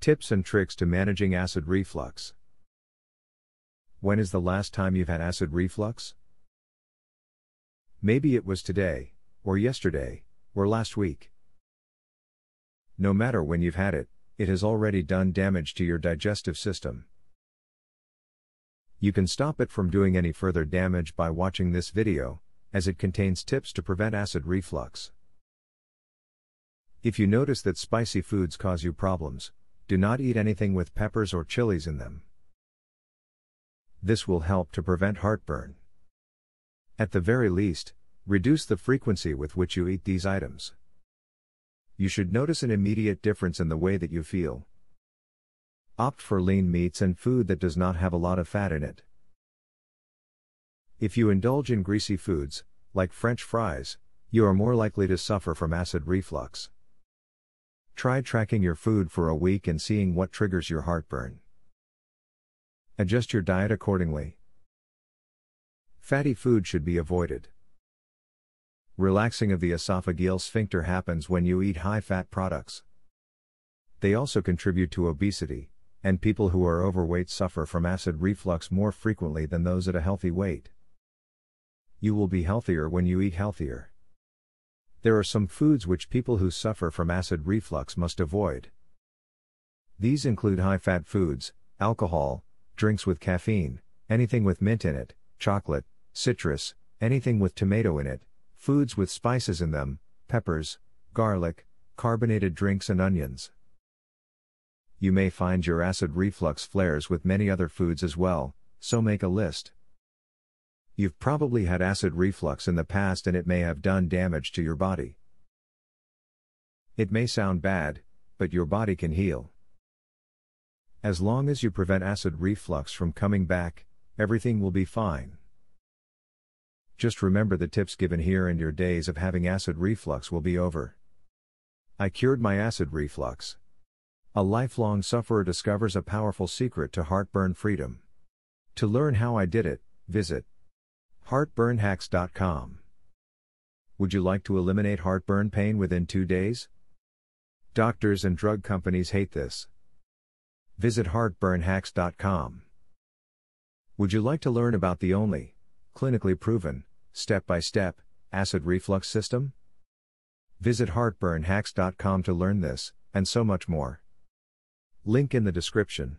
Tips and tricks to managing acid reflux. When is the last time you've had acid reflux? Maybe it was today, or yesterday, or last week. No matter when you've had it, it has already done damage to your digestive system. You can stop it from doing any further damage by watching this video, as it contains tips to prevent acid reflux. If you notice that spicy foods cause you problems, do not eat anything with peppers or chilies in them. This will help to prevent heartburn. At the very least, reduce the frequency with which you eat these items. You should notice an immediate difference in the way that you feel. Opt for lean meats and food that does not have a lot of fat in it. If you indulge in greasy foods, like French fries, you are more likely to suffer from acid reflux. Try tracking your food for a week and seeing what triggers your heartburn. Adjust your diet accordingly. Fatty food should be avoided. Relaxing of the esophageal sphincter happens when you eat high-fat products. They also contribute to obesity, and people who are overweight suffer from acid reflux more frequently than those at a healthy weight. You will be healthier when you eat healthier. There are some foods which people who suffer from acid reflux must avoid. These include high-fat foods, alcohol, drinks with caffeine, anything with mint in it, chocolate, citrus, anything with tomato in it, foods with spices in them, peppers, garlic, carbonated drinks and onions. You may find your acid reflux flares with many other foods as well, so make a list. You've probably had acid reflux in the past and it may have done damage to your body. It may sound bad, but your body can heal. As long as you prevent acid reflux from coming back, everything will be fine. Just remember the tips given here and your days of having acid reflux will be over. I cured my acid reflux. A lifelong sufferer discovers a powerful secret to heartburn freedom. To learn how I did it, visit heartburnhacks.com. Would you like to eliminate heartburn pain within 2 days? Doctors and drug companies hate this. Visit heartburnhacks.com. Would you like to learn about the only, clinically proven, step-by-step, acid reflux system? Visit heartburnhacks.com to learn this, and so much more. Link in the description.